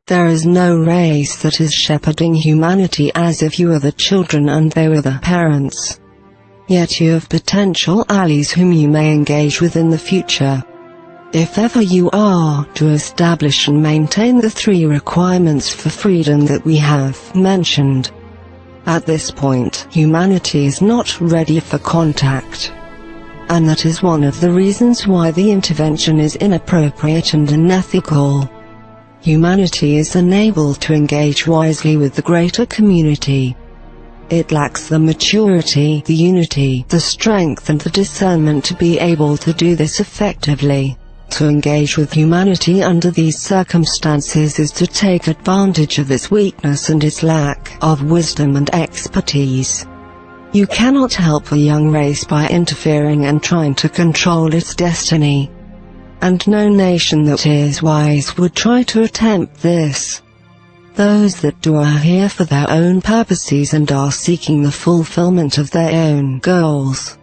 There is no race that is shepherding humanity as if you are the children and they were the parents. Yet you have potential allies whom you may engage with in the future. If ever you are to establish and maintain the 3 requirements for freedom that we have mentioned. At this point, humanity is not ready for contact. And that is one of the reasons why the intervention is inappropriate and unethical. Humanity is unable to engage wisely with the greater community. It lacks the maturity, the unity, the strength and the discernment to be able to do this effectively. To engage with humanity under these circumstances is to take advantage of its weakness and its lack of wisdom and expertise. You cannot help a young race by interfering and trying to control its destiny. And no nation that is wise would try to attempt this. Those that do are here for their own purposes and are seeking the fulfillment of their own goals.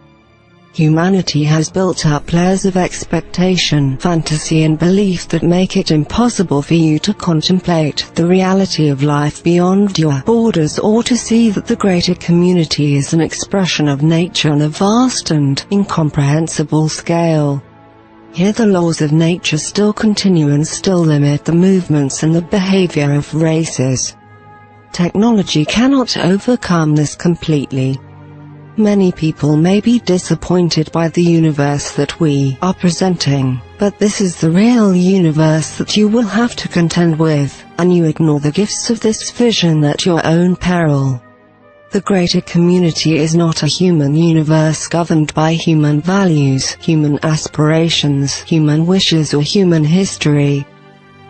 Humanity has built up layers of expectation, fantasy and belief that make it impossible for you to contemplate the reality of life beyond your borders or to see that the greater community is an expression of nature on a vast and incomprehensible scale. Here the laws of nature still continue and still limit the movements and the behavior of races. Technology cannot overcome this completely. Many people may be disappointed by the universe that we are presenting, but this is the real universe that you will have to contend with, and you ignore the gifts of this vision at your own peril. The greater community is not a human universe governed by human values, human aspirations, human wishes or human history.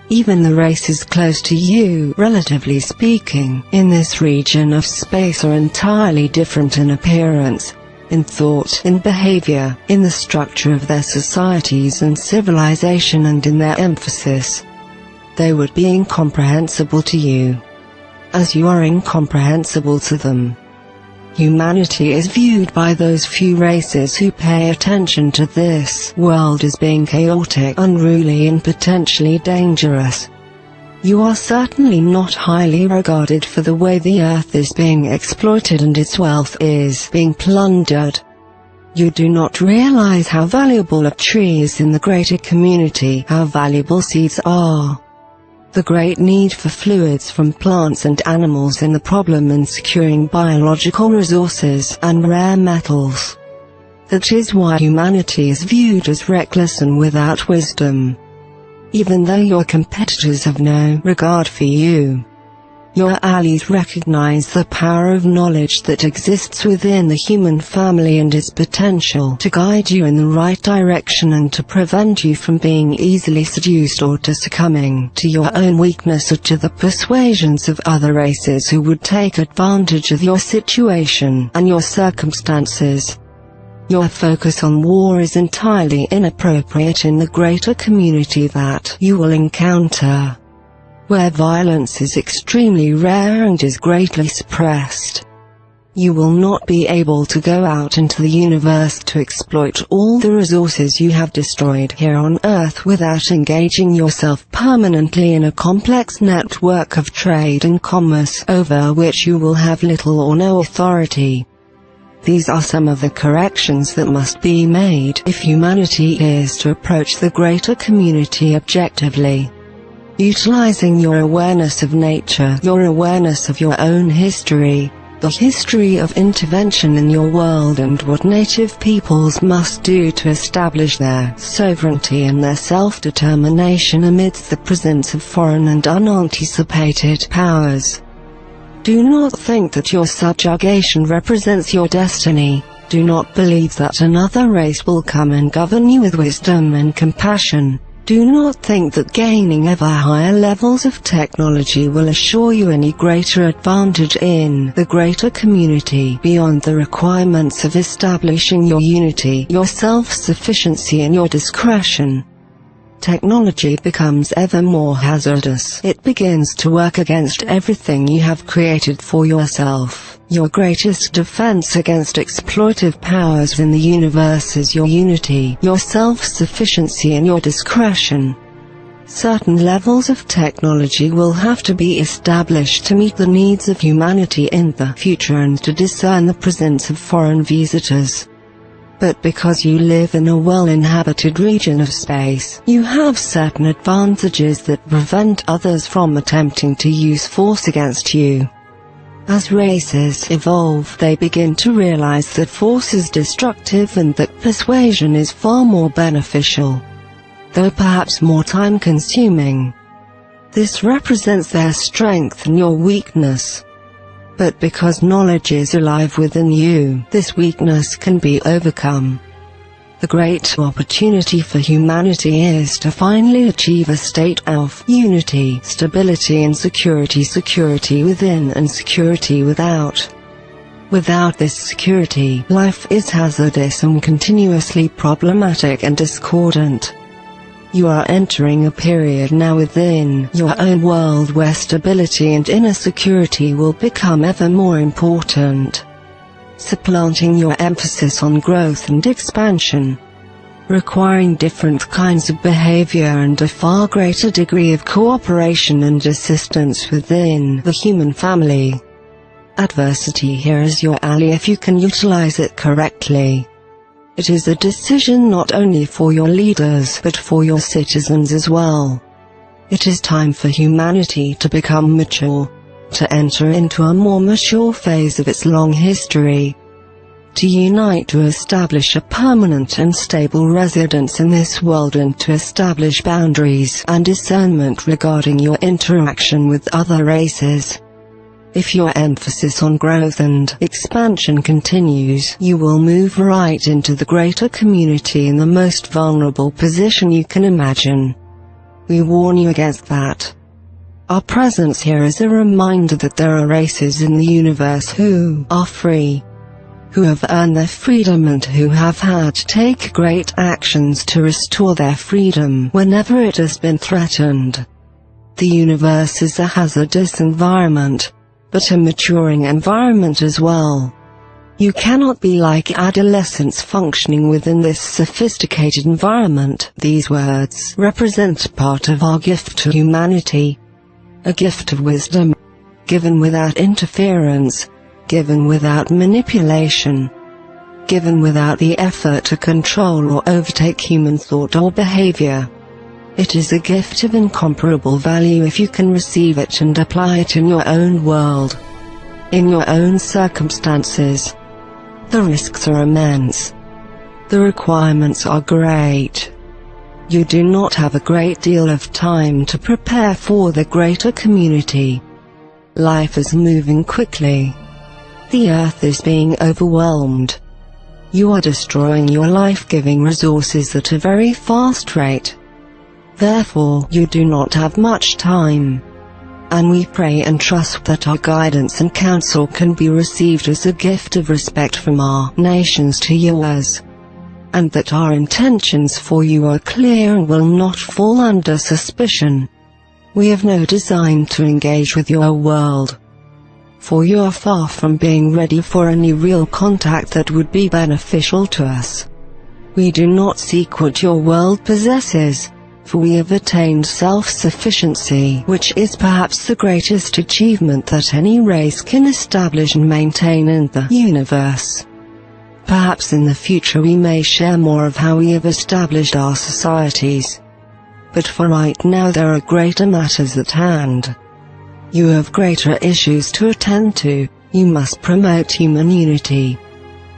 Even the races close to you, relatively speaking, in this region of space are entirely different in appearance, in thought, in behavior, in the structure of their societies and civilization and in their emphasis. They would be incomprehensible to you, as you are incomprehensible to them. Humanity is viewed by those few races who pay attention to this world as being chaotic, unruly and potentially dangerous. You are certainly not highly regarded for the way the earth is being exploited and its wealth is being plundered. You do not realize how valuable a tree is in the greater community, how valuable seeds are. The great need for fluids from plants and animals in the problem in securing biological resources and rare metals. That is why humanity is viewed as reckless and without wisdom. Even though your competitors have no regard for you, your allies recognize the power of knowledge that exists within the human family and its potential to guide you in the right direction and to prevent you from being easily seduced or to succumbing to your own weakness or to the persuasions of other races who would take advantage of your situation and your circumstances. Your focus on war is entirely inappropriate in the greater community that you will encounter, where violence is extremely rare and is greatly suppressed. You will not be able to go out into the universe to exploit all the resources you have destroyed here on Earth without engaging yourself permanently in a complex network of trade and commerce over which you will have little or no authority. These are some of the corrections that must be made if humanity is to approach the greater community objectively. Utilizing your awareness of nature, your awareness of your own history, the history of intervention in your world and what native peoples must do to establish their sovereignty and their self-determination amidst the presence of foreign and unanticipated powers. Do not think that your subjugation represents your destiny. Do not believe that another race will come and govern you with wisdom and compassion. Do not think that gaining ever higher levels of technology will assure you any greater advantage in the greater community beyond the requirements of establishing your unity, your self-sufficiency and your discretion. Technology becomes ever more hazardous. It begins to work against everything you have created for yourself. Your greatest defense against exploitive powers in the universe is your unity, your self-sufficiency and your discretion. Certain levels of technology will have to be established to meet the needs of humanity in the future and to discern the presence of foreign visitors. But because you live in a well-inhabited region of space, you have certain advantages that prevent others from attempting to use force against you. As races evolve, they begin to realize that force is destructive and that persuasion is far more beneficial, though perhaps more time-consuming. This represents their strength and your weakness. But because knowledge is alive within you, this weakness can be overcome. The great opportunity for humanity is to finally achieve a state of unity, stability and security within and security without. Without this security, life is hazardous and continuously problematic and discordant. You are entering a period now within your own world where stability and inner security will become ever more important, supplanting your emphasis on growth and expansion, requiring different kinds of behavior and a far greater degree of cooperation and assistance within the human family. Adversity here is your ally if you can utilize it correctly. It is a decision not only for your leaders but for your citizens as well. It is time for humanity to become mature, to enter into a more mature phase of its long history, to unite to establish a permanent and stable residence in this world and to establish boundaries and discernment regarding your interaction with other races. If your emphasis on growth and expansion continues, you will move right into the greater community in the most vulnerable position you can imagine. We warn you against that. Our presence here is a reminder that there are races in the universe who are free, who have earned their freedom and who have had to take great actions to restore their freedom whenever it has been threatened. The universe is a hazardous environment, but a maturing environment as well. You cannot be like adolescents functioning within this sophisticated environment. These words represent part of our gift to humanity, a gift of wisdom, given without interference, given without manipulation, given without the effort to control or overtake human thought or behavior. It is a gift of incomparable value if you can receive it and apply it in your own world, in your own circumstances. The risks are immense. The requirements are great. You do not have a great deal of time to prepare for the greater community. Life is moving quickly. The earth is being overwhelmed. You are destroying your life-giving resources at a very fast rate. Therefore, you do not have much time. And we pray and trust that our guidance and counsel can be received as a gift of respect from our nations to yours, and that our intentions for you are clear and will not fall under suspicion. We have no design to engage with your world, for you are far from being ready for any real contact that would be beneficial to us. We do not seek what your world possesses, for we have attained self-sufficiency, which is perhaps the greatest achievement that any race can establish and maintain in the universe. Perhaps in the future we may share more of how we have established our societies. But for right now there are greater matters at hand. You have greater issues to attend to. You must promote human unity.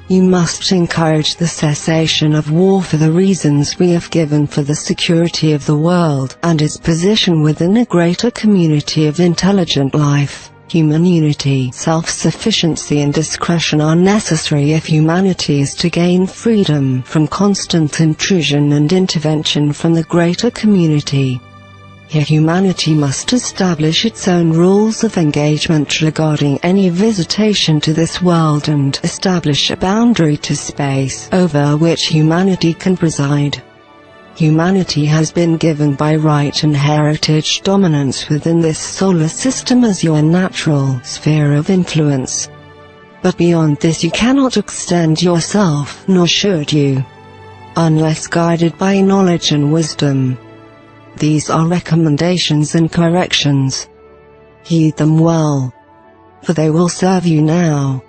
You must encourage the cessation of war for the reasons we have given for the security of the world and its position within a greater community of intelligent life. Human unity, self-sufficiency and discretion are necessary if humanity is to gain freedom from constant intrusion and intervention from the greater community. Here humanity must establish its own rules of engagement regarding any visitation to this world and establish a boundary to space over which humanity can preside. Humanity has been given by right and heritage dominance within this solar system as your natural sphere of influence. But beyond this you cannot extend yourself, nor should you, unless guided by knowledge and wisdom. these are recommendations and corrections. Heed them well, for they will serve you now.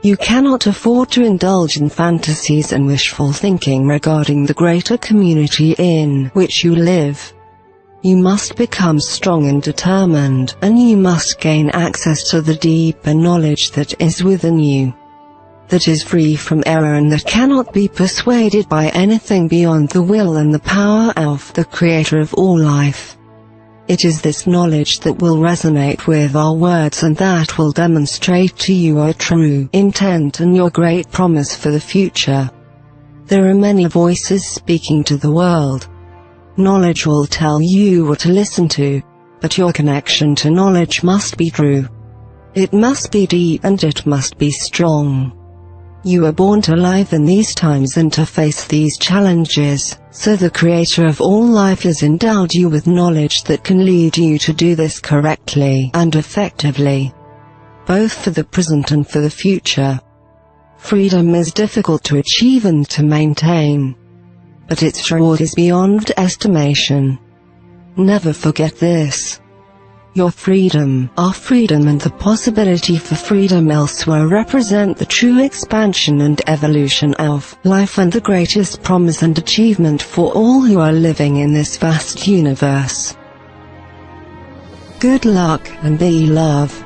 You cannot afford to indulge in fantasies and wishful thinking regarding the greater community in which you live. You must become strong and determined, and you must gain access to the deeper knowledge that is within you, that is free from error and that cannot be persuaded by anything beyond the will and the power of the Creator of all life. It is this knowledge that will resonate with our words and that will demonstrate to you our true intent and your great promise for the future. There are many voices speaking to the world. Knowledge will tell you what to listen to, but your connection to knowledge must be true. It must be deep and it must be strong. You are born to live in these times and to face these challenges, so the Creator of all life has endowed you with knowledge that can lead you to do this correctly and effectively, both for the present and for the future. Freedom is difficult to achieve and to maintain, but its reward is beyond estimation. Never forget this. Your freedom, our freedom and the possibility for freedom elsewhere represent the true expansion and evolution of life and the greatest promise and achievement for all who are living in this vast universe. Good luck and be love.